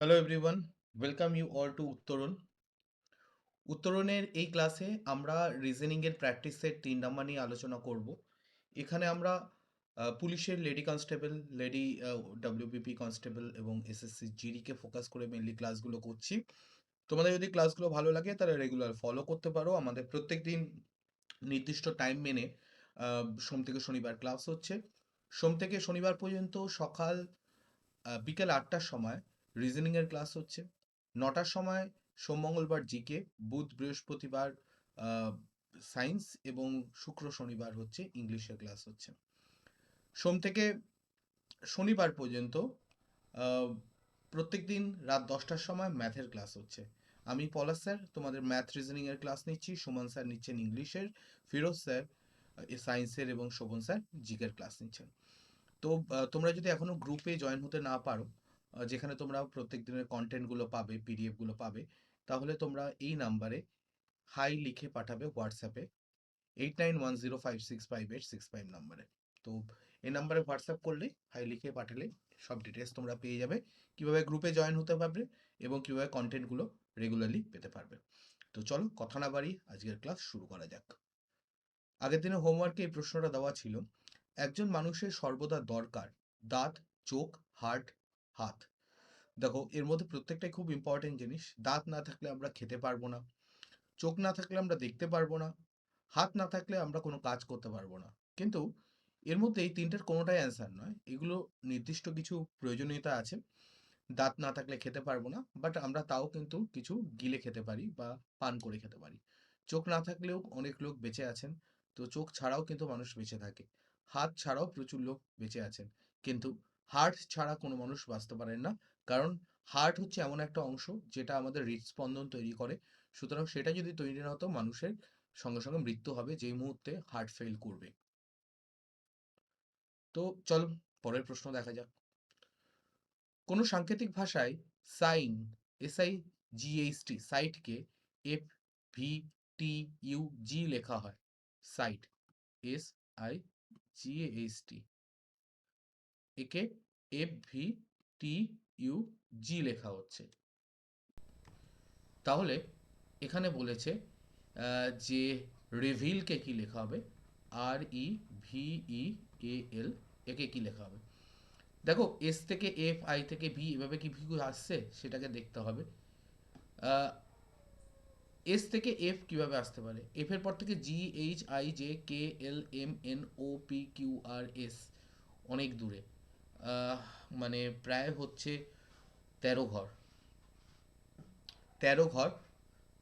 Hello everyone, welcome you all to Uttaran. উত্তরণের এই ক্লাসে আমরা রিজনিংয়ের প্র্যাকটিসের 3 নাম্বার নিয়ে আলোচনা করব। এখানে আমরা পুলিশের lady constable, lady WBP constable এবং এসএসসি জিডিকে ফোকাস করে মেনলি ক্লাসগুলো করছি। তোমাদের যদি ক্লাসগুলো ভালো লাগে তাহলে রেগুলার ফলো করতে পারো। আমাদের প্রত্যেক দিন নির্দিষ্ট টাইম মেনে সোম থেকে শনিবার ক্লাস হচ্ছে। সোম থেকে শনিবার পর্যন্ত সকাল বিকেল 8টার সময় রিজনিংয়ের ক্লাস হচ্ছে। 9টার সময় সোম মঙ্গলবার জিকে, বুধ বৃহস্পতিবার সায়েন্স এবং শুক্র শনিবার হচ্ছে ইংলিশের ক্লাস হচ্ছে। সোম থেকে শনিবার পর্যন্ত আহ, প্রত্যেক দিন রাত 10টার সময় ম্যাথের ক্লাস হচ্ছে। আমি পলাশ স্যার তোমাদের ম্যাথ রিজনিংয়ের ক্লাস নিচ্ছি, সুমন স্যার নিচ্ছেন ইংলিশের, ফিরোজ স্যার সায়েন্সের এবং শোভন স্যার জিকের ক্লাস নিচ্ছেন। তো তোমরা যদি এখনো গ্রুপে জয়েন হতে না পারো, যেখানে তোমরা প্রত্যেক দিনের কন্টেন্টগুলো পাবে, পিডিএফগুলো পাবে, তাহলে তোমরা এই নাম্বারে হাই লিখে পাঠাবে হোয়াটসঅ্যাপে 8910565865 নাম্বারে। তো এই নাম্বারে হোয়াটসঅ্যাপ করলে, হাই লিখে পাঠালে সব ডিটেলস তোমরা পেয়ে যাবে, কিভাবে গ্রুপে জয়েন হতে পারবে এবং কিভাবে কন্টেন্টগুলো রেগুলারলি পেতে পারবে। তো চলো কথা না বাড়ি আজকের ক্লাস শুরু করা যাক। আগের দিনে হোমওয়ার্কে এই প্রশ্নটা দেওয়া ছিল, একজন মানুষের সর্বদা দরকার দাঁত, চোখ, হার্ট, হাত। দেখো এর মধ্যে প্রত্যেকটাই খুব ইম্পর্টেন্ট জিনিস। দাঁত না থাকলে আমরা খেতে পারবো না, চোখ না থাকলে আমরা দেখতে পারবো না, হাত না থাকলে আমরা কোনো কাজ করতে পারবো না। কিন্তু এর মধ্যে এই তিনটের কোনোটাই অ্যান্সার নয়, এগুলো নির্দিষ্ট কিছু প্রয়োজনীয়তা আছে। দাঁত না থাকলে খেতে পারবো না, বাট আমরা তাও কিন্তু কিছু গিলে খেতে পারি বা পান করে খেতে পারি। চোখ না থাকলেও অনেক লোক বেঁচে আছেন, তো চোখ ছাড়াও কিন্তু মানুষ বেঁচে থাকে। হাত ছাড়াও প্রচুর লোক বেঁচে আছেন, কিন্তু হার্ট ছাড়া কোনো মানুষ বাঁচতে পারেন না। কারণ হার্ট হচ্ছে এমন একটা অংশ যেটা আমাদের হৃদস্পন্দন তৈরি করে। সুতরাং সেটা যদি তৈরি না হতো, মানুষের সঙ্গে সঙ্গে মৃত্যু হবে যেই মুহূর্তে হার্ট ফেল করবে। তো চলো পরের প্রশ্ন দেখা যাক। কোনো সাংকেতিক ভাষায় সাইন, SIGHT, সাইটকে FVTUG লেখা হয়। সাইট, SIGHT, একে FVTUG লেখা হচ্ছে। তাহলে এখানে বলেছে যে রিভিলকে কি লেখা হবে, REVEAL, একে কি লেখা হবে। দেখো এস থেকে এফ, আই থেকে ভি, এভাবে কি ভি আসছে সেটাকে দেখতে হবে। এস থেকে এফ কিভাবে আসতে পারে, এফ এর পর থেকে GHIJKLMNOPQRS, অনেক দূরে, আহ, মানে প্রায় হচ্ছে 13 ঘর, 13 ঘর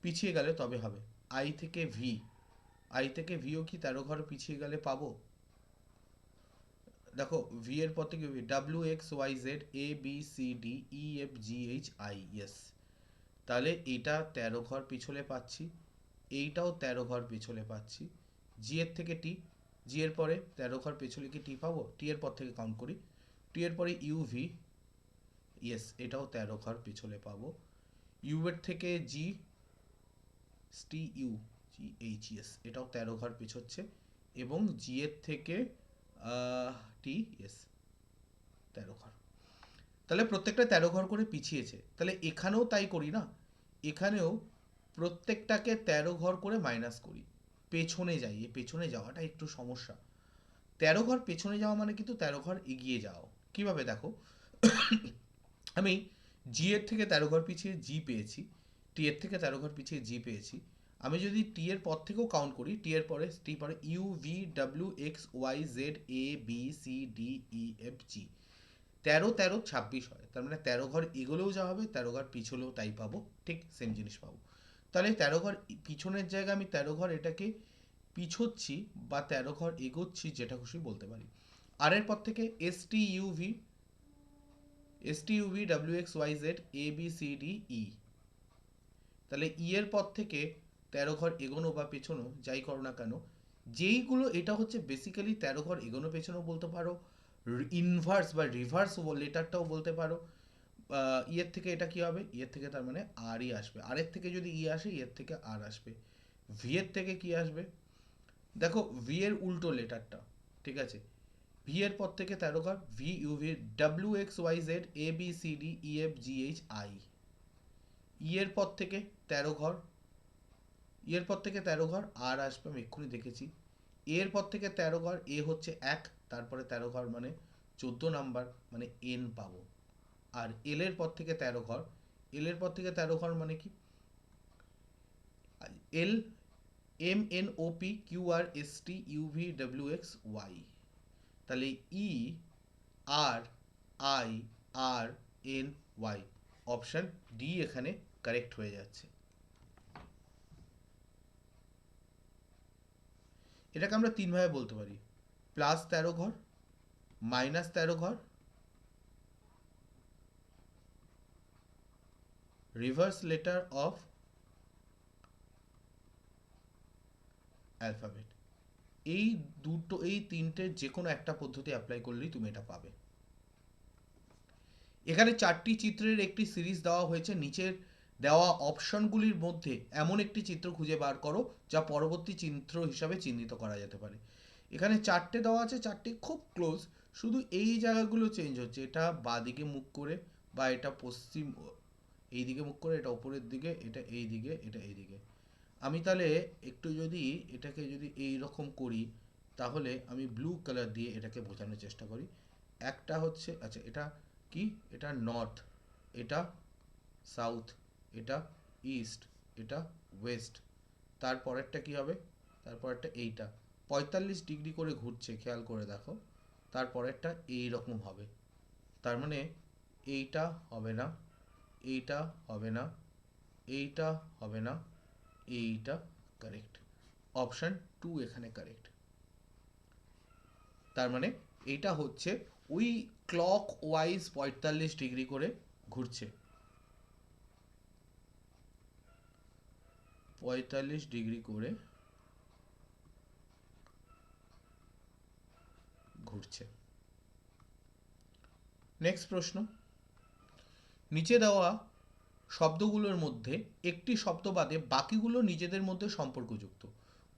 পিছিয়ে গেলে তবে হবে। আই থেকে ভি, আই থেকে ভিও কি 13 ঘর পিছিয়ে গেলে পাবো? দেখো ভি এর পর থেকে WXYZ ABCDEFGHI, ইয়েস, তাহলে এইটা 13 ঘর পিছলে পাচ্ছি, এইটাও 13 ঘর পিছলে পাচ্ছি। জি এর থেকে টি, জি এর পরে 13 ঘর পেছলে কি টি পাবো? টি এর পর থেকে কাউন্ট করি, টি এর পরে ইউভি, ইয়েস, এটাও 13 ঘর পিছলে পাবো। ইউ এর থেকে G, T U, G H, yes, এটাও 13 ঘর পিছোচ্ছে। এবং জি এর থেকে টি, ইয়েস, 13 ঘর। তাহলে প্রত্যেকটা 13 ঘর করে পিছিয়েছে, তাহলে এখানেও তাই করি না, এখানেও প্রত্যেকটাকে 13 ঘর করে মাইনাস করি, পেছনে যাই। এই পেছনে যাওয়াটা একটু সমস্যা। 13 ঘর পেছনে যাওয়া মানে কিন্তু 13 ঘর এগিয়ে যাও। কিভাবে দেখো, আমি জি এর থেকে 13 ঘর পিছিয়ে জি পেয়েছি, টি এর থেকে 13 ঘর পিছিয়ে জি পেয়েছি। আমি যদি টি এর পর থেকেও কাউন্ট করি, টি এর পরে টি পরে U V W X Y Z ABCDEFG, 13 13 26 হয়, তার মানে 13 ঘর এগোলেও যা হবে 13 ঘর পিছলেও তাই পাবো, ঠিক সেম জিনিস পাবো। তাহলে 13 ঘর পিছনের জায়গায় আমি 13 ঘর এটাকে পিছোচ্ছি বা 13 ঘর এগোচ্ছি, যেটা খুশি বলতে পারি। আর এর পর থেকে STUV WXYZ ABCDE, তাহলে ই এর পর থেকে 13 ঘর এগোনো বা পেছনো যাই করো না কেন, যেইগুলো, এটা হচ্ছে বেসিক্যালি 13 ঘর এগোনো পেছনো বলতে পারো, ইনভার্স বা রিভার্স লেটারটাও বলতে পারো। ইয়ের থেকে এটা কি হবে, ইয়ের থেকে তার মানে আর ই আসবে, আর এর থেকে যদি ই আসে ইয়ের থেকে আর আসবে। ভি এর থেকে কি আসবে, দেখো ভি এর উল্টো লেটারটা, ঠিক আছে, ভি এর পর থেকে 13 ঘর V U V W X Y Z A B C D E F G H I. E এর পর থেকে 13 ঘর, ই এর পর থেকে 13 ঘর আর আসবে, আমি এক্ষুনি দেখেছি। এর পর থেকে 13 ঘর, এ হচ্ছে 1, তারপরে 13 ঘর মানে 14 নাম্বার, মানে এন পাবো। আর এল এর পর থেকে 13 ঘর, এল এর পর থেকে 13 ঘর মানে কি, L M N O P Q R S T U V W X Y. তাহলে E R I R N Y, option D এখানে কারেক্ট হয়ে যাচ্ছে। এটাকে আমরা তিনভাবে বলতে পারি, প্লাস 13 ঘর, মাইনাস 13 ঘর, রিভার্স লেটার অফ অ্যালফাবেট। এই দুটো, এই তিনটের যে কোনো একটা পদ্ধতি অ্যাপ্লাই করলেই তুমি এটা পাবে। এখানে 4টি চিত্রের একটি সিরিজ দেওয়া হয়েছে, নিচের দেওয়া অপশনগুলির মধ্যে এমন একটি চিত্র খুঁজে বার করো যা পরবর্তী চিত্র হিসাবে চিহ্নিত করা যেতে পারে। এখানে 4টে দেওয়া আছে, 4টি খুব ক্লোজ, শুধু এই জায়গাগুলো চেঞ্জ হচ্ছে, এটা বাঁদিকে মুখ করে বা এটা পশ্চিম এই দিকে মুখ করে, এটা ওপরের দিকে, এটা এই দিকে, এটা এই দিকে। আমি তাহলে একটু যদি এটাকে যদি এই রকম করি, তাহলে আমি ব্লু কালার দিয়ে এটাকে বোঝানোর চেষ্টা করি। একটা হচ্ছে, আচ্ছা এটা কি, এটা নর্থ, এটা সাউথ, এটা ইস্ট, এটা ওয়েস্ট। তারপরেরটা কি হবে, তারপরেরটা এইটা 45 ডিগ্রি করে ঘুরছে, খেয়াল করে দেখো। তারপরেরটা এই রকম হবে, তার মানে এইটা হবে না, এইটা হবে না, এইটা হবে না, এইটা কারেক্ট। অপশন 2 এখানে কারেক্ট। তার মানে এইটা হচ্ছে ওই ক্লক ওয়াইজ 45 ডিগ্রি করে ঘুরছে, 45 ডিগ্রি করে ঘুরছে। নেক্সট প্রশ্ন, নিচে দেওয়া শব্দগুলোর মধ্যে একটি শব্দ বাদে বাকিগুলো নিজেদের মধ্যে সম্পর্কযুক্ত,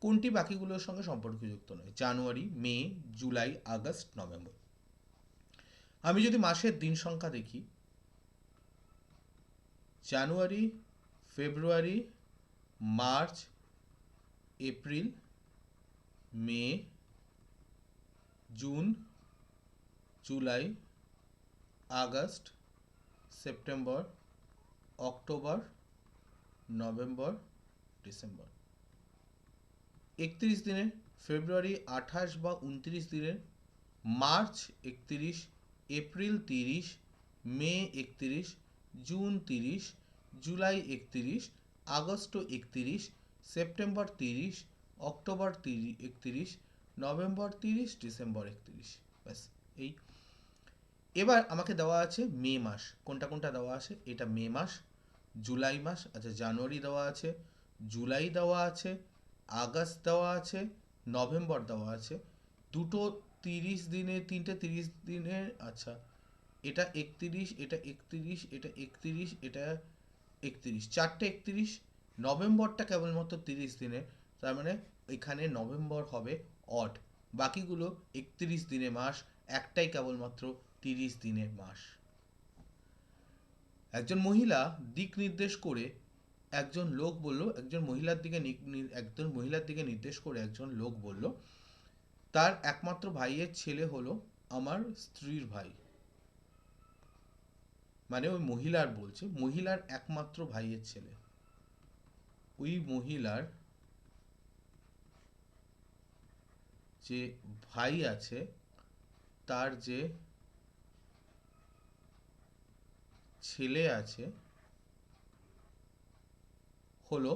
কোনটি বাকিগুলোর সঙ্গে সম্পর্কযুক্ত নয়? January, May, July, August, November. আমি যদি মাসের দিন সংখ্যা দেখি, January, February, March, April, May, June, July, August, September, October, November, December. 31 দিনের, ফেব্রুয়ারি 28 বা 29 দিনের, March 31, April 30, May 31, June 30, July 31, August 31, September 30, October 31, November 30, December 31। ব্যাস এই। এবার আমাকে দেওয়া আছে মে মাস, কোনটা কোনটা দেওয়া আছে, এটা মে মাস, জুলাই মাস, আচ্ছা জানুয়ারি দেওয়া আছে, জুলাই দেওয়া আছে, আগস্ট দেওয়া আছে, নভেম্বর দেওয়া আছে। দুটো 30 দিনের, তিনটে 30 দিনের, আচ্ছা এটা 31, এটা 31, এটা 31, এটা 31, চারটে 31। নভেম্বরটা কেবলমাত্র 30 দিনের, তার মানে এখানে নভেম্বর হবে অড, বাকিগুলো 31 দিনে মাস, একটাই কেবলমাত্র 30 দিনের মাস। একজন মহিলা দিক নির্দেশ করে একজন লোক বলল, একজন মহিলার দিকে নির্দেশ করে একজন লোক বলল, তার একমাত্র ভাইয়ের ছেলে হলো আমার স্ত্রীর ভাই। মানে ওই মহিলার বলছে, মহিলার একমাত্র ভাইয়ের ছেলে, ওই মহিলার যে ভাই আছে, তার যে ছেলে আছে হলো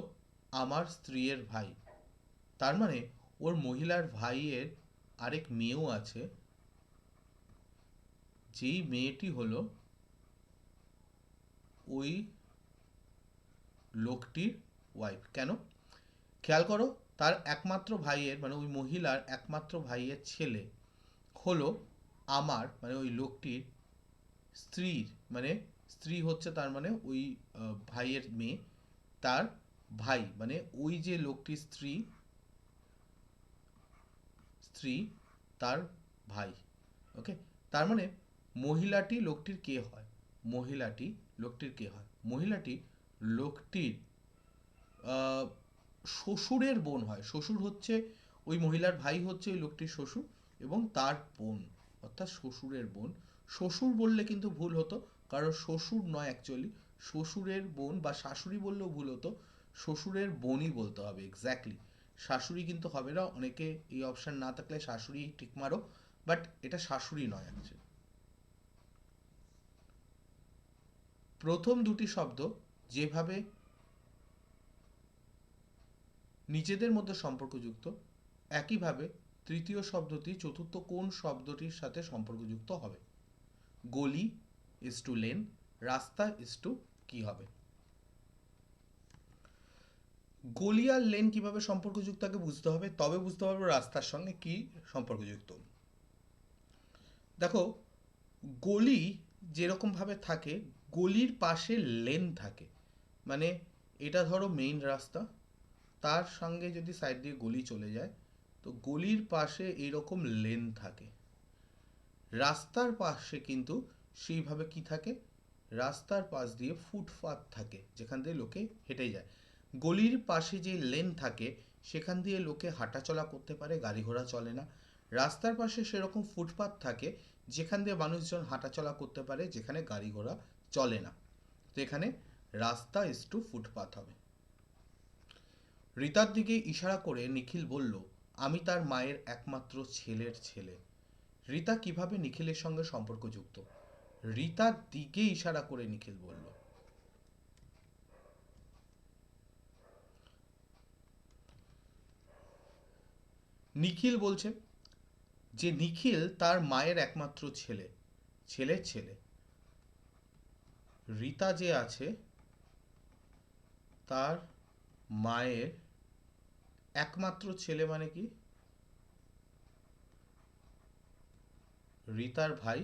আমার স্ত্রীর ভাই। তার মানে ওর মহিলার ভাইয়ের আরেক মেয়েও আছে, যেই মেয়েটি হলো ওই লোকটির ওয়াইফ। কেন, খেয়াল করো, তার একমাত্র ভাইয়ের মানে ওই মহিলার একমাত্র ভাইয়ের ছেলে হলো আমার মানে ওই লোকটির স্ত্রীর, মানে স্ত্রী হচ্ছে তার মানে ওই ভাইয়ের মেয়ে, তার ভাই মানে ওই যে লোকটির স্ত্রী তার ভাই। ওকে, তার মানে মহিলাটি লোকটির কে হয়? মহিলাটি লোকটির কে হয়? মহিলাটি লোকটির আহ, শ্বশুরের বোন হয়। শ্বশুর হচ্ছে ওই মহিলার ভাই, হচ্ছে ওই লোকটির শ্বশুর, এবং তার বোন, অর্থাৎ শ্বশুরের বোন। শ্বশুর বললে কিন্তু ভুল হতো, কারণ শ্বশুর নয় অ্যাকচুয়ালি, শ্বশুরের বোন, বা শাশুড়ি বললেও ভুল হতো, শ্বশুরের বোনই বলতে হবে এক্স্যাক্টলি। শাশুড়ি কিন্তু হবে না, অনেকে এই অপশন না থাকলে শাশুড়ি ঠিক মারো, বাট এটা শাশুড়ি নয় অ্যাকচুয়ালি। প্রথম দুটি শব্দ যেভাবে নিজেদের মধ্যে সম্পর্কযুক্ত, একইভাবে তৃতীয় শব্দটি চতুর্থ কোন শব্দটির সাথে সম্পর্কযুক্ত হবে? গলি ইজ টু লেন, রাস্তা ইজ টু কি হবে? গলি আর লেন কিভাবে সম্পর্কযুক্ত আগে বুঝতে হবে, তবে বুঝতে পারবো রাস্তার সঙ্গে কি সম্পর্কযুক্ত। দেখো, গলি যেরকম ভাবে থাকে, গলির পাশে লেন থাকে। মানে এটা ধরো মেইন রাস্তা, তার সঙ্গে যদি সাইড দিয়ে গলি চলে যায়, তো গলির পাশে এইরকম লেন থাকে। রাস্তার পাশে কিন্তু সেইভাবে কি থাকে, রাস্তার পাশ দিয়ে ফুটপাত থাকে, যেখান দিয়ে লোকে হেঁটে যায়। গলির পাশে যে লেন থাকে, সেখান দিয়ে লোকে হাঁটাচলা করতে পারে, গাড়ি ঘোড়া চলে না। রাস্তার পাশে সেরকম ফুটপাত থাকে, যেখান দিয়ে মানুষজন হাঁটাচলা করতে পারে, যেখানে গাড়ি ঘোড়া চলে না। তো এখানে রাস্তা ইজ টু ফুটপাত হবে। রিতার দিকে ইশারা করে নিখিল বলল, আমি তার মায়ের একমাত্র ছেলের ছেলে। রিতা কিভাবে নিখিলের সঙ্গে সম্পর্কযুক্ত? রিতার দিকে ইশারা করে নিখিল বলল। নিখিল বলছে যে নিখিল তার মায়ের একমাত্র ছেলে, ছেলের ছেলে। রিতা যে আছে তার মায়ের একমাত্র ছেলে, মানে কি? রিতার ভাই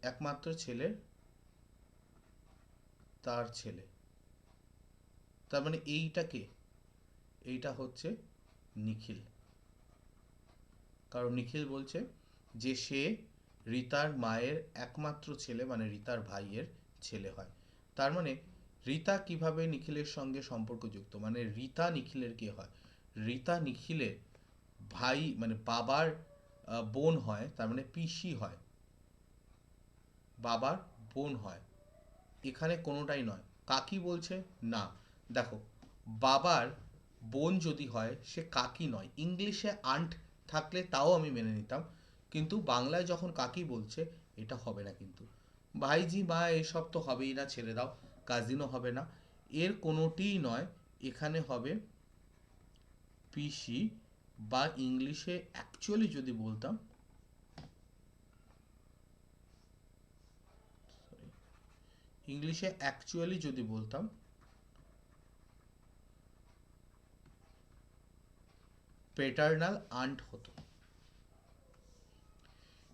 একমাত্র ছেলে, তার ছেলে। তার মানে এইটা কে? এইটা হচ্ছে নিখিল। কারণ নিখিল বলছে যে সে রিতার মায়ের একমাত্র ছেলে, মানে রিতার ভাইয়ের ছেলে হয়। তার মানে রিতা কিভাবে নিখিলের সঙ্গে সম্পর্কযুক্ত, মানে রিতা নিখিলের কে হয়? রিতা নিখিলের ভাই, মানে বাবার বোন হয়, তার মানে পিসি হয়, বাবার বোন হয়। এখানে কোনোটাই নয়। কাকি বলছে না। দেখো, বাবার বোন যদি হয় সে কাকি নয়। ইংলিশে আন্ট থাকলে তাও আমি মেনে নিতাম, কিন্তু বাংলায় যখন কাকি বলছে, এটা হবে না কিন্তু। ভাইজি মা এসব তো হবেই না, ছেড়ে দাও। কাজিনও হবে না, এর কোনোটিই নয়। এখানে হবে পিসি, বা ইংলিশে অ্যাকচুয়ালি যদি বলতাম, ইংলিশে অ্যাকচুয়ালি যদি বলতাম পেটার্নাল আন্ট হতো।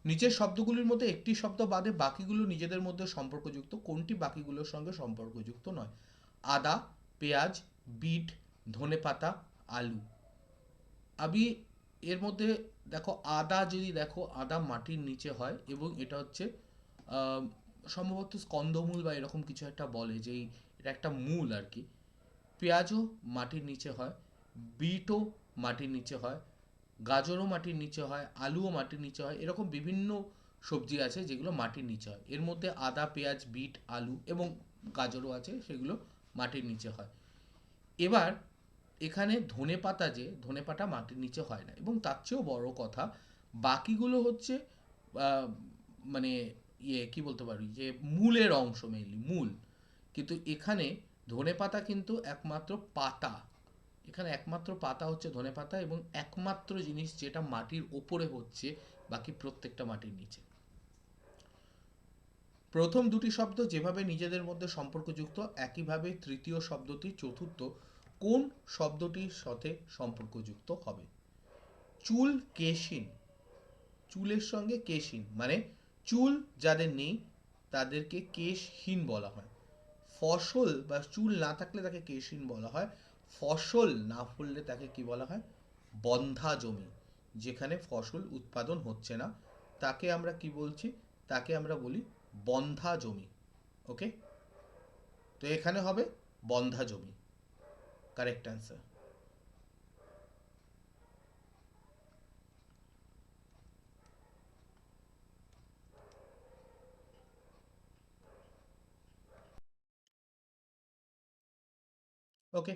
নিচের শব্দগুলির মধ্যে একটি শব্দ বাদে বাকিগুলো নিজেদের মধ্যে সম্পর্কযুক্ত, কোনটি বাকিগুলোর সঙ্গে সম্পর্কযুক্ত নয়? আদা, পেঁয়াজ, বিট, ধনেপাতা, আলু। আমি এর মধ্যে দেখো, আদা যদি দেখো, আদা মাটির নিচে হয়, এবং এটা হচ্ছে আহ, সম্ভবত স্কন্দমূল বা এরকম কিছু একটা বলে, যে এটা একটা মূল আর কি। পেঁয়াজও মাটির নিচে হয়, বিটও মাটির নিচে হয়, গাজরও মাটির নিচে হয়, আলুও মাটির নিচে হয়। এরকম বিভিন্ন সবজি আছে যেগুলো মাটির নিচে হয়। এর মধ্যে আদা, পেঁয়াজ, বিট, আলু এবং গাজরও আছে, সেগুলো মাটির নিচে হয়। এবার এখানে ধনেপাতা, যে ধনেপাতা মাটির নিচে হয় না, এবং তার চেয়েও বড় কথা, বাকিগুলো হচ্ছে আহ, মানে কি বলতে পারি, যে মূলের অংশ, মেইনলি মূল। কিন্তু এখানে ধনেপাতা কিন্তু একমাত্র পাতা। এখানে একমাত্র পাতা হচ্ছে ধনেপাতা, এবং একমাত্র জিনিস যেটা মাটির ওপরে হচ্ছে, বাকি প্রত্যেকটা মাটির নিচে। প্রথম দুটি শব্দ যেভাবে নিজেদের মধ্যে সম্পর্কযুক্ত, একইভাবে তৃতীয় শব্দটি চতুর্থ কোন শব্দটির সাথে সম্পর্কযুক্ত হবে? চুল কেশিন, চুলের সঙ্গে কেশিন, মানে চুল যাদের নেই তাদেরকে কেশহীন বলা হয়। ফসল বা চুল না থাকলে তাকে কেশহীন বলা হয়। ফসল না ফললে তাকে কি বলা হয়? বন্ধা জমি। যেখানে ফসল উৎপাদন হচ্ছে না তাকে আমরা কি বলছি? তাকে আমরা বলি বন্ধা জমি। ওকে, তো এখানে হবে বন্ধা জমি, কারেক্ট অ্যান্সার। ওকে,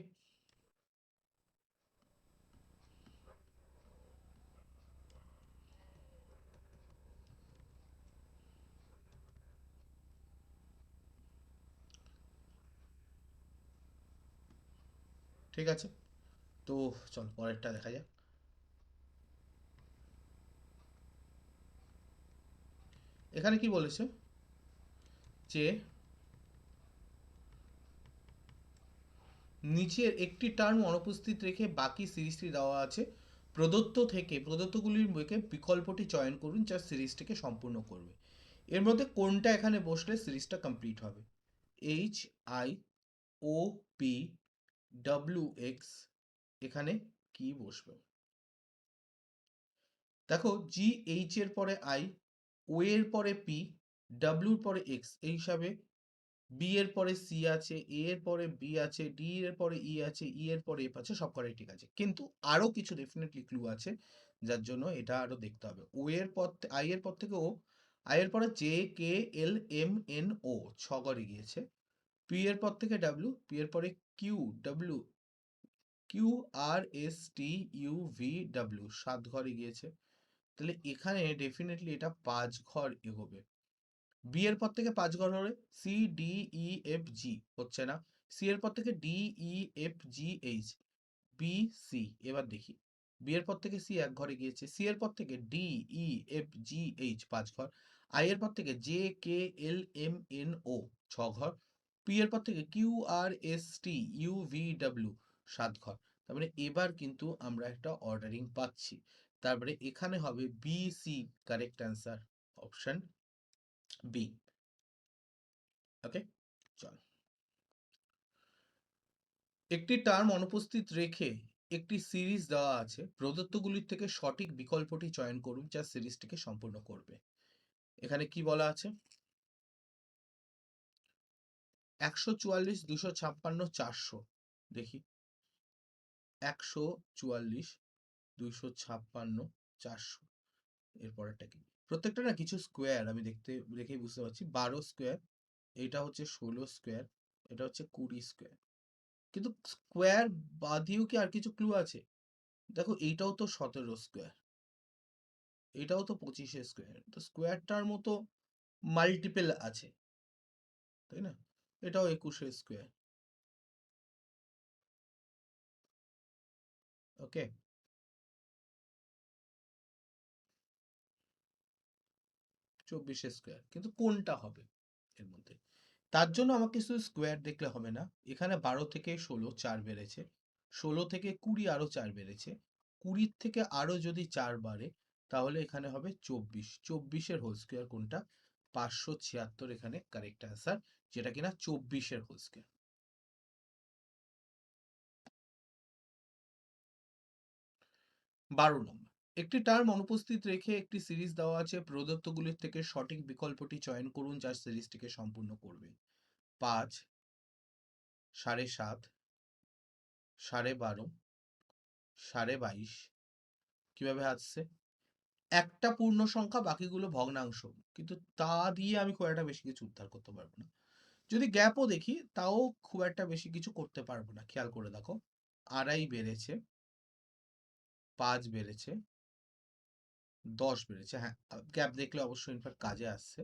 ঠিক আছে, তো চল পরেরটা দেখা যাক। এখানে কি বলেছে যে নিচের একটি টার্ম অনুপস্থিত রেখে বাকি সিরিজটি দেওয়া আছে, প্রদত্তগুলির মধ্যে বিকল্পটি চয়ন করুন যা সিরিজটিকে সম্পূর্ণ করবে। এর মধ্যে কোনটা এখানে বসলে সিরিজটা কমপ্লিট হবে? H I O P W X, এখানে কি বসবে? দেখো, জি এইচ এর পরে আই, ও এর পরে পি, ডাব্লিউর পরে এক্স, এই হিসাবে বি এর পরে সি আছে, এ এর পরে বি আছে, ডি এর পরে ই আছে, ই এর পরে এফ আছে, সব কটাই ঠিক আছে, কিন্তু আরো কিছু ডেফিনেটলি ক্লু আছে যার জন্য এটা আরো দেখতে হবে। ও এর পর আই এর পর থেকে ও, আই এর পরে J K L M N O, ছ ঘরে গিয়েছে। পি এর পর থেকে ডাব্লিউ, পি এর পরে Q W, Q R S T U V W, সাত ঘরে গিয়েছে। তাহলে এখানে ডেফিনেটলি এটা পাঁচ ঘর এগোবে। বি এর পর থেকে পাঁচ ঘর হলে C D E F G হচ্ছে না, সি এর পর থেকে D E F G H, B C. এবার দেখি, বি এর পর থেকে সি এক ঘরে গিয়েছে, সি এর পর থেকে D E F G H পাঁচ ঘর, আই এর পর থেকে J K L M N O ছ ঘর, পি এর পর থেকে Q R S T U V W সাত ঘর। তার মানে এবার কিন্তু আমরা একটা অর্ডারিং পাচ্ছি। তারপরে এখানে হবে B C, correct answer option B. Okay, চল। একটি টার্ম অনুপস্থিত রেখে একটি সিরিজ দেওয়া আছে, প্রদত্তগুলির থেকে সঠিক বিকল্পটি চয়ন করুন যা সিরিজটিকে সম্পূর্ণ করবে। এখানে কি বলা আছে? 144, 256, 400। দেখি, 144, 256, 400, এরপরেরটা কি? প্রত্যেকটা না কিছু স্কোয়ার আমি দেখেই বুঝতে পারছি। 12 স্কোয়ার, এটা হচ্ছে 16 স্কোয়ার, এটা হচ্ছে 20 স্কোয়ার। কিন্তু স্কোয়ার বাদেও কি আর কিছু ক্লু আছে? দেখো, এইটাও তো 17 স্কোয়ার, এটাও তো 25 স্কোয়ার, তো স্কোয়ারটার মতো মাল্টিপল আছে, তাই না? এটাও 21 স্কোয়ার। ওকে, 24 স্কোয়ার, কিন্তু কোনটা হবে এর মধ্যে? তার জন্য আমাকে শুধু স্কোয়ার দেখলে হবে না। এখানে 12 থেকে 16 চার বেড়েছে, 16 থেকে 20 আরো চার বেড়েছে, 20 থেকে আরো যদি চার বাড়ে তাহলে এখানে হবে 24, 24-এর হোল স্কোয়ার কোনটা? 576 এখানে কারেক্ট অ্যান্সার, যেটা কিনা 24-এর হোল স্কোয়ার। 12 নম্বর, একটি টার্ম অনুপস্থিত রেখে একটি সিরিজ দেওয়া আছে, প্রদত্তগুলির থেকে সঠিক বিকল্পটি চয়ন করুন যা সিরিজটিকে সম্পূর্ণ করবে। 5, 7.5, 12.5, 22.5, কিভাবে আসছে? একটা পূর্ণ সংখ্যা, বাকিগুলো ভগ্নাংশ, কিন্তু তা দিয়ে আমি খুব একটা বেশি কিছু উদ্ধার করতে পারবো না। যদি গ্যাপও দেখি তাও খুব একটা বেশি কিছু করতে পারবো না। খেয়াল করে দেখো, আড়াই বেড়েছে, 5 বেড়েছে, 10 বেড়েছে। হ্যাঁ, গ্যাপ দেখলে অবশ্যই ইনফ্যাক্ট কাজে আসছে।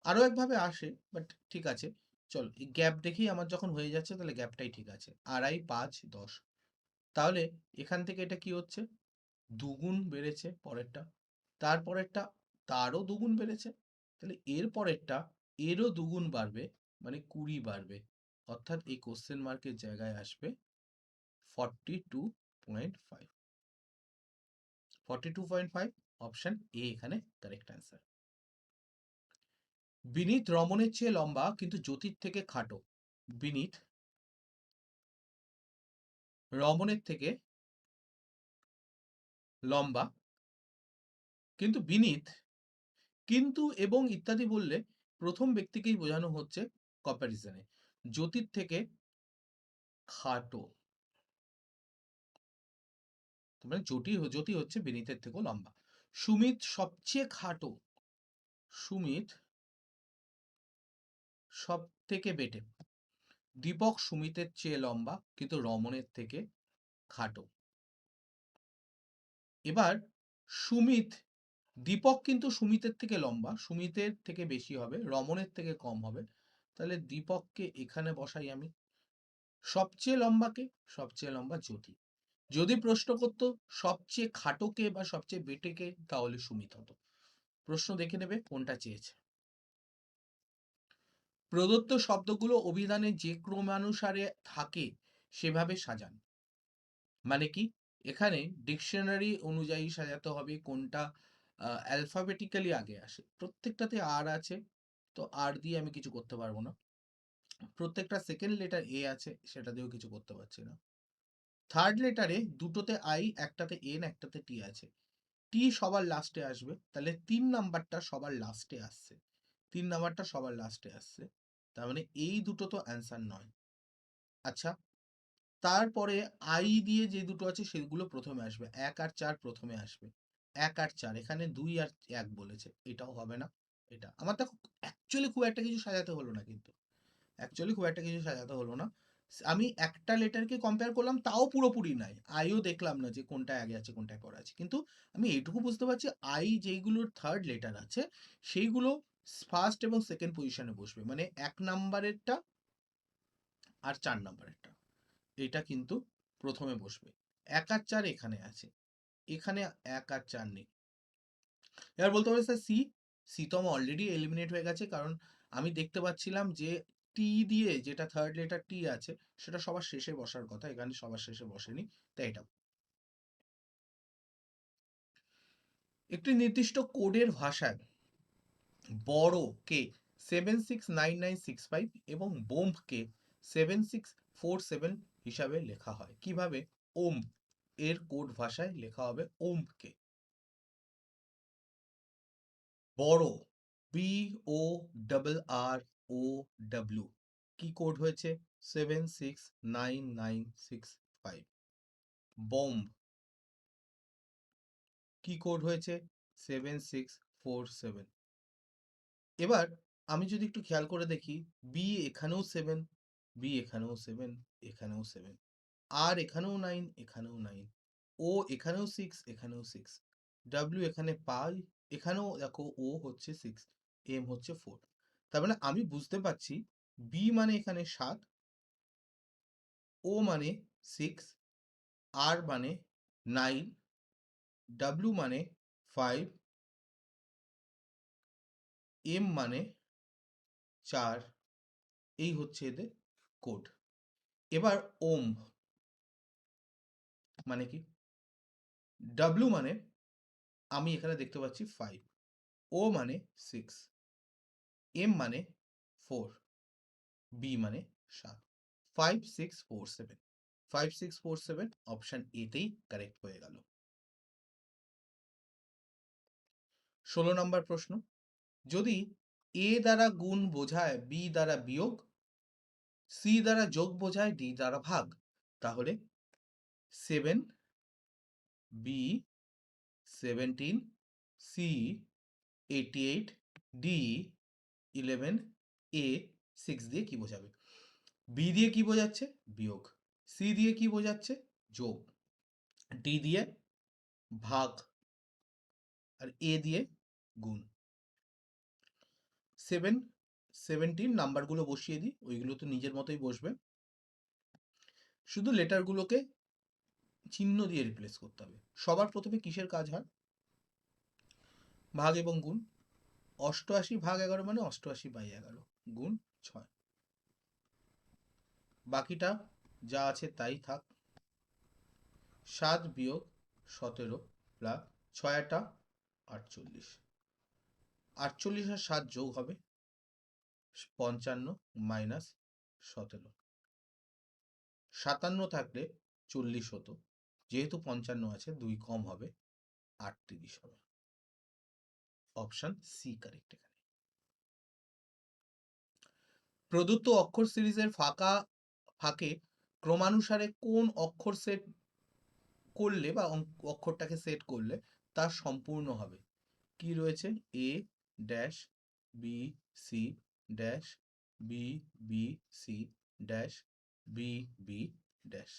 আরো একভাবে আসে, বাট ঠিক আছে, চল এই গ্যাপ দেখেই আমার যখন হয়ে যাচ্ছে তাহলে গ্যাপটাই ঠিক আছে। আড়াই, 5, 10, তাহলে এখান থেকে এটা কি হচ্ছে? দুগুণ বেড়েছে পরেরটা, তারপরেরটা তারও দুগুণ বেড়েছে, তাহলে এর পরেরটা এরও দুগুণ বাড়বে, মানে 20 বাড়বে। অর্থাৎ এই কোশ্চেন মার্কের জায়গায় আসবে 42.5, 42.5, অপশন এ এখানে কারেক্ট অ্যান্সার। বিনীত রমনের চেয়ে লম্বা কিন্তু জ্যোতির থেকে খাটো। বিনীত রমনের থেকে লম্বা কিন্তু বিনীত, কিন্তু এবং ইত্যাদি বললে প্রথম ব্যক্তিকেই বোঝানো হচ্ছে কম্প্যারিজনে। জ্যোতির থেকে খাটো, মানে জ্যোতি হচ্ছে বিনীতের থেকেও লম্বা। সুমিত সবচেয়ে খাটো, সুমিত সব থেকে বেটে। দীপক সুমিতের চেয়ে লম্বা কিন্তু রমণের থেকে খাটো। এবার সুমিত, দীপক কিন্তু সুমিতের থেকে লম্বা, সুমিতের থেকে বেশি হবে, রমণের থেকে কম হবে। তাহলে দীপককে এখানে বসাই আমি। সবচেয়ে লম্বা কে? সবচেয়ে লম্বা জ্যোতি। যদি প্রশ্ন করতো সবচেয়ে খাটো কে বা সবচেয়ে বেটে কে, তাহলে সুমিত হতো। প্রশ্ন দেখে নেবে কোনটা চেয়েছে। প্রদত্ত শব্দগুলো অভিধানে যে ক্রমানুসারে থাকে সেভাবে সাজান। মানে কি? এখানে ডিকশনারি অনুযায়ী সাজাতে হবে, কোনটা অ্যালফাবেটিক্যালি আগে আসে। প্রত্যেকটাতে আর আছে, তো আর দিয়ে আমি কিছু করতে পারবো না। প্রত্যেকটা সেকেন্ড লেটার এ আছে, সেটা দিয়েও কিছু করতে পারছি না। থার্ড লেটারে দুটোতে আই, একটাতে এন, একটাতে টি আছে। টি সবার লাস্টে আসবে, তাহলে 3 নাম্বারটা সবার লাস্টে আসছে। 3 নাম্বারটা সবার লাস্টে আসছে। তার মানে এই দুটো তো অ্যান্সার নয়। আচ্ছা, তারপরে আই দিয়ে যে দুটো আছে সেগুলো প্রথমে আসবে। 1 আর 4 প্রথমে আসবে। 1 আর 4, এখানে 2 আর 1 বলেছে। এটাও হবে না। এটা আমার দেখো অ্যাকচুয়ালি খুব একটা কিছু সাজাতে হলো না কিন্তু। অ্যাকচুয়ালি খুব একটা কিছু সাজাতে হলো না। আমি একটা লেটারকে কম্পেয়ার করলাম, তাও পুরোপুরি নাই। আইও দেখলাম না যে কোনটা আগে আছে কোনটা পরে আছে। কিন্তু আমি এইটুকু বুঝতে পারছি আই যেইগুলোর থার্ড লেটার আছে সেইগুলো ফার্স্ট এবং সেকেন্ড পজিশনে বসবে। মানে 1 নাম্বারেরটা আর 4 নাম্বারেরটা। এটা কিন্তু প্রথমে বসবে। 1 আর 4 এখানে আছে। এখানে 1 আর 4 নেই। এবার বলতে পারি স্যার সি, সি তো আমার অলরেডি এলিমিনেট হয়ে গেছে, কারণ আমি দেখতে পাচ্ছিলাম যে টি দিয়ে যেটা থার্ড লেটার টি আছে সেটা সবার শেষে বসার কথা, এখানে সবার শেষে বসেনি, তাই এটা। একটি নির্দিষ্ট কোডের ভাষায় বড় কে 769965 এবং বোম্ব কে 7647 হিসাবে লেখা হয়। কিভাবে? ওম এর কোড ভাষায় লেখা হবে ওম কে। বড়, বি ও ডাবল আর ও ডাব্লিউ, কি কোড হয়েছে? 769965। বম্ব, কি কোড হয়েছে? 7647। এবার আমি যদি একটু খেয়াল করে দেখি, বি এখানেও 7, বি এখানেও 7, এখানেও 7, আর এখানেও 9, এখানেও 9, ও এখানেও 6, এখানেও 6, ডাব্লিউ এখানে পাই, এখানেও দেখো ও হচ্ছে 6, এম হচ্ছে 4। তার মানে আমি বুঝতে পারছি বি মানে এখানে 7, ও মানে 6, আর মানে 9, ডাব্লিউ মানে 5, এম মানে 4, এই হচ্ছে এদের কোড। এবার ওম মানে কি? ডাব্লিউ মানে আমি এখানে দেখতে পাচ্ছি 5, ও মানে 6, এম মানে 4, বি মানে 7। 5647, 5647 অপশন এতেই কারেক্ট হয়ে গেল। 16 নম্বর প্রশ্ন, যদি এ দ্বারা গুণ বোঝায় বি দ্বারা বিয়োগ, সি দ্বারা যোগ বোঝায় ডি দ্বারা ভাগ, তাহলে 7, বি 17, সি 88, ডি 11, এ 6 দিয়ে কি বোঝাবে? বি দিয়ে কি বোঝাচ্ছে? বিয়োগ। সি দিয়ে কি বোঝাচ্ছে? যোগ। ডি দিয়ে ভাগ, আর এ দিয়ে গুণ। 7, 17 নাম্বারগুলো বসিয়ে দিই, ওইগুলো তো নিজের মতোই বসবে। শুধু লেটারগুলোকে চিহ্ন দিয়ে রিপ্লেস করতে হবে। সবার প্রথমে কিসের কাজ হয়? ভাগ এবং গুণ। 88 ভাগ 11 মানে 88/11 গুণ 6। বাকিটা যা আছে তাই থাক। 7 বিয়োগ 17 প্লাস 6টা 48, 48 আর 7 যোগ হবে 55 মাইনাস 17। 57 থাকলে 40 হতো, যেহেতু 55 আছে 2 কম হবে 38 হবে। Option C correct. এখানে প্রদত্ত অক্ষর সিরিজের ফাঁকে ক্রমানুসারে কোন অক্ষর সেট করলে বা অক্ষরটাকে সেট করলে তা সম্পূর্ণ হবে? কি রয়েছে? A dash B C dash B B C dash B B dash.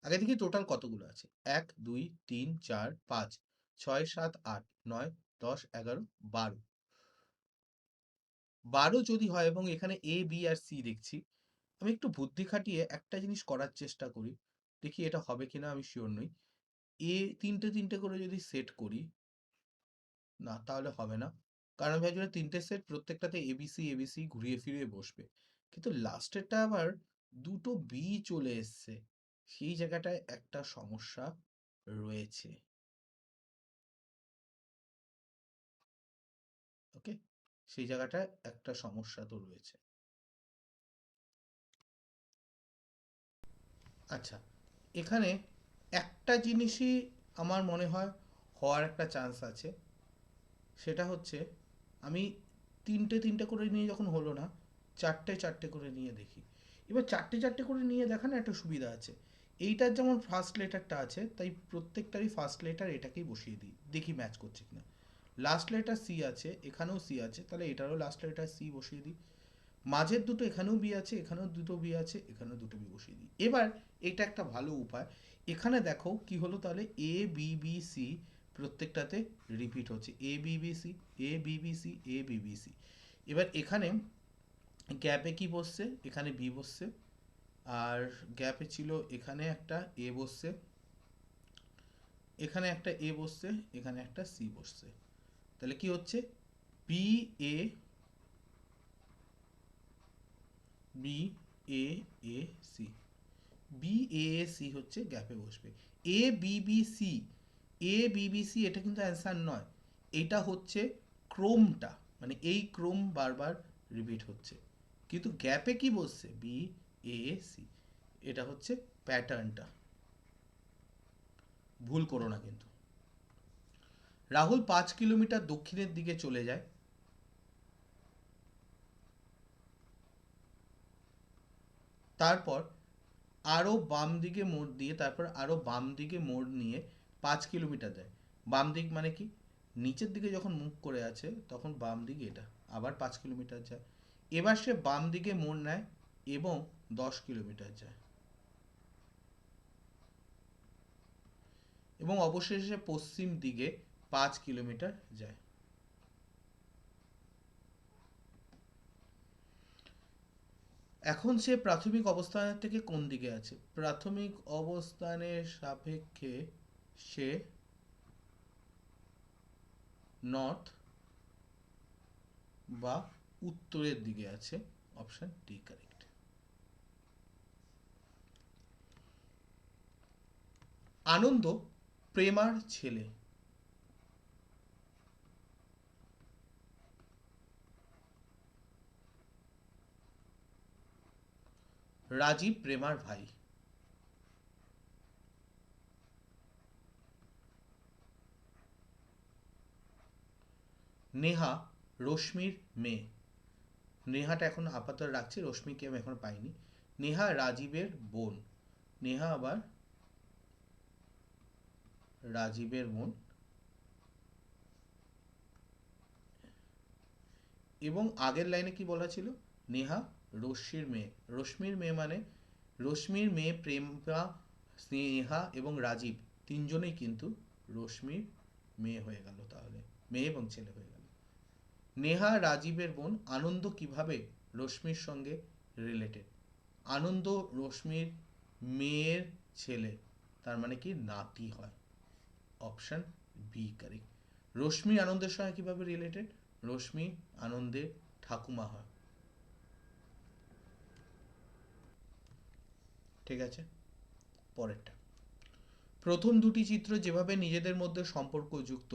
আগে দেখি টোটাল কতগুলো আছে। 1 2 3 4 5 6 7 8 9 10 11 12। 12 যদি হয় এবং এখানে এ বি আর সি দেখছি, আমি একটু বুদ্ধি খাটিয়ে একটা জিনিস করার চেষ্টা করি, দেখি এটা হবে কিনা, আমি শিওর নই। এ তিনটে তিনটে করে যদি সেট করি, না তাহলে হবে না, কারণ আমি ভাবছিলাম তিনটে সেট প্রত্যেকটাতে এবিসি এবিসি ঘুরিয়ে ফিরিয়ে বসবে, কিন্তু লাস্টেরটা আবার দুটো বি চলে এসছে, সেই জায়গাটায় একটা সমস্যা রয়েছে। ওকে, সেই জায়গাটায় একটা সমস্যা তো রয়েছে। আচ্ছা, এখানে একটা জিনিসই আমার মনে হয় হওয়ার একটা চান্স আছে, সেটা হচ্ছে আমি তিনটে তিনটে করে নিয়ে যখন হলো না, চারটে চারটে করে নিয়ে দেখি। এবার চারটে চারটে করে নিয়ে দেখা না একটা সুবিধা আছে, এইটার যেমন ফার্স্ট লেটারটা আছে তাই প্রত্যেকটারই ফার্স্ট লেটার এটাকেই বসিয়ে দিই, দেখি ম্যাচ করছে কিনা। লাস্ট লেটার সি আছে, এখানেও সি আছে, তাহলে এটারও লাস্ট লেটার সি বসিয়ে দিই। মাঝের দুটো এখানেও বি আছে, এখানেও দুটো বি আছে, এখানেও দুটো বি বসিয়ে দিই। এবার এটা একটা ভালো উপায়, এখানে দেখো কি হলো, তাহলে এ বি বি সি প্রত্যেকটাতে রিপিট হচ্ছে, এ B B C A B B C A B B C. এবার এখানে গ্যাপে কি বসছে? এখানে বি বসছে, আর গ্যাপে ছিল এখানে একটা এ বসছে, এখানে একটা এ বসছে, এখানে একটা সি বসছে। তাহলে কি হচ্ছে? B A B A A C, B A C হচ্ছে গ্যাপে বসবে। A B B C, A B B C এটা কিন্তু অ্যান্সার নয়, এটা হচ্ছে ক্রমটা, মানে এই ক্রম বারবার রিপিট হচ্ছে, কিন্তু গ্যাপে কি বসছে? বি এ সি, এটা হচ্ছে প্যাটার্নটা, ভুল করো না কিন্তু। রাহুল 5 কিলোমিটার দক্ষিণের দিকে চলে যায়, তারপর আরও বাম দিকে মোড় দিয়ে, তারপর আরও বাম দিকে মোড় নিয়ে 5 কিলোমিটার যায়। বাম দিক মানে কি? নিচের দিকে যখন মুখ করে আছে তখন বাম দিকে এটা, আবার 5 কিলোমিটার যায়। এবার সে বাম দিকে মোড় নেয় এবং 10 কিলোমিটার যায়, এবং অবশেষে পশ্চিম দিকে 5 কিলোমিটার যায়। এখন সে প্রাথমিক অবস্থানের থেকে কোন দিকে আছে? প্রাথমিক অবস্থানের সাপেক্ষে সে নর্থ বা উত্তরের দিকে আছে, অপশন ডি কারেক্ট। আনন্দ প্রেমার ছেলে, রাজীব প্রেমার ভাই। নেহা রশ্মির মেয়ে, নেহাটা এখন আপাতত রাখছি, রশ্মিকে আমি এখন পাইনি। নেহা রাজীবের বোন, নেহা আবার রাজীবের বোন, এবং আগের লাইনে কি বলা ছিল? নেহা রশ্মির মেয়ে, রশ্মির মেয়ে মানে রশ্মির মেয়ে প্রেমা, স্নেহা এবং রাজীব তিনজনেই কিন্তু রশ্মির মেয়ে হয়ে গেল, তাহলে মেয়ে এবং ছেলে হয়ে গেল। নেহা রাজীবের বোন, আনন্দ কিভাবে রশ্মির সঙ্গে রিলেটেড? আনন্দ রশ্মির মেয়ের ছেলে, তার মানে কি নাতি হয়, অপশন বি কারেক্ট। রশ্মি আনন্দের সঙ্গে কিভাবে রিলেটেড? রশ্মি আনন্দের ঠাকুমা হয়। ঠিক আছে, পরেরটা। প্রথম দুটি চিত্র যেভাবে নিজেদের মধ্যে সম্পর্কযুক্ত,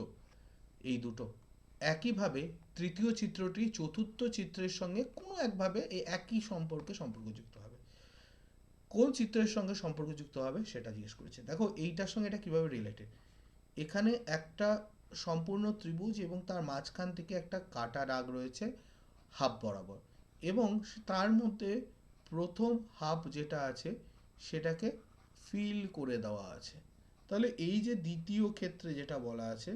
এই দুটো, একইভাবে তৃতীয় চিত্রটি চতুর্থ চিত্রের সঙ্গে কোনো একভাবে এই একই সম্পর্কে সম্পর্কযুক্ত হবে। কোন চিত্রের সঙ্গে সম্পর্কযুক্ত হবে সেটা জিজ্ঞেস করেছে। দেখো এইটার সঙ্গে এটা কিভাবে রিলেটেড, এখানে একটা সম্পূর্ণ ত্রিভুজ এবং তার মাঝখান থেকে একটা কাটা দাগ রয়েছে হাফ বরাবর, এবং তার মধ্যে প্রথম হাফ যেটা আছে সেটাকে ফিল করে দেওয়া আছে। তাহলে এই যে দ্বিতীয় ক্ষেত্রে যেটা বলা আছে,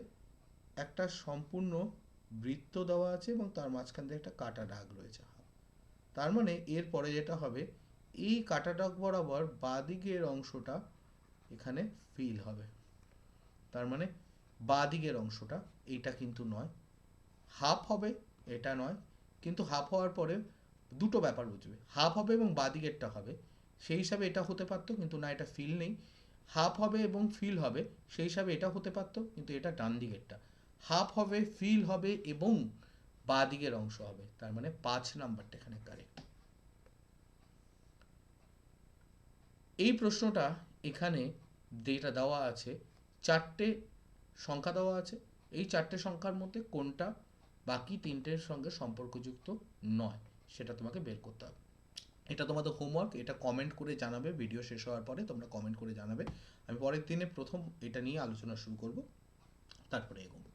একটা সম্পূর্ণ বৃত্ত দেওয়া আছে এবং তার মাঝখান দিয়ে একটা কাটা দাগ রয়েছে। তার মানে এর পরে যেটা হবে, এই কাটা দাগ বরাবর বাঁদিকের অংশটা এখানে ফিল হবে। তার মানে বাঁদিকের অংশটা, এইটা কিন্তু নয়, হাফ হবে, এটা নয়। কিন্তু হাফ হওয়ার পরে দুটো ব্যাপার বুঝবে, হাফ হবে এবং বাঁদিকেরটা হবে, সেই হিসাবে এটা হতে পারতো, কিন্তু না, এটা ফিল নেই। হাফ হবে এবং ফিল হবে, সেই হিসাবে এটা হতে পারতো, কিন্তু এটা ডান দিকেরটা। হাফ হবে, ফিল হবে এবং বাঁদিকের অংশ হবে, তার মানে 5 নাম্বারটা এখানে কারেক্ট। এই প্রশ্নটা এখানে যেটা দেওয়া আছে, 4টে সংখ্যা দেওয়া আছে, এই 4টে সংখ্যার মধ্যে কোনটা বাকি 3টের সঙ্গে সম্পর্কযুক্ত নয় সেটা তোমাকে বের করতে হবে। এটা তোমাদের হোমওয়ার্ক, এটা কমেন্ট করে জানাবে, ভিডিও শেষ হওয়ার পরে তোমরা কমেন্ট করে জানাবে। আমি পরের দিনে প্রথম এটা নিয়ে আলোচনা শুরু করব, তারপরে এগোবো।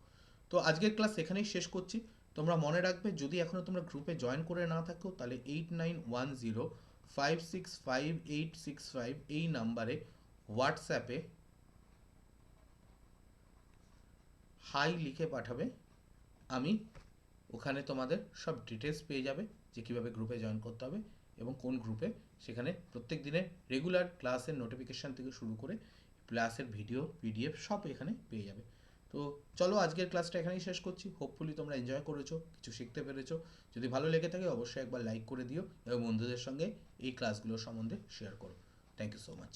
তো আজকের ক্লাস এখানেই শেষ করছি। তোমরা মনে রাখবে, যদি এখনও তোমরা গ্রুপে জয়েন করে না থাকো, তাহলে 8910565865 এই নাম্বারে হোয়াটসঅ্যাপে হাই লিখে পাঠাবে। আমি ওখানে তোমাদের সব ডিটেলস পেয়ে যাবে, যে কীভাবে গ্রুপে জয়েন করতে হবে এবং কোন গ্রুপে। সেখানে প্রত্যেক দিনের রেগুলার ক্লাসের নোটিফিকেশান থেকে শুরু করে ক্লাসের ভিডিও, পিডিএফ সব এখানে পেয়ে যাবে। তো চলো, আজকের ক্লাসটা এখানেই শেষ করছি। হোপফুলি তোমরা এনজয় করেছো, কিছু শিখতে পেরেছো। যদি ভালো লেগে থাকে অবশ্যই একবার লাইক করে দিও এবং বন্ধুদের সঙ্গে এই ক্লাসগুলোর সম্বন্ধে শেয়ার করো। Thank you so much.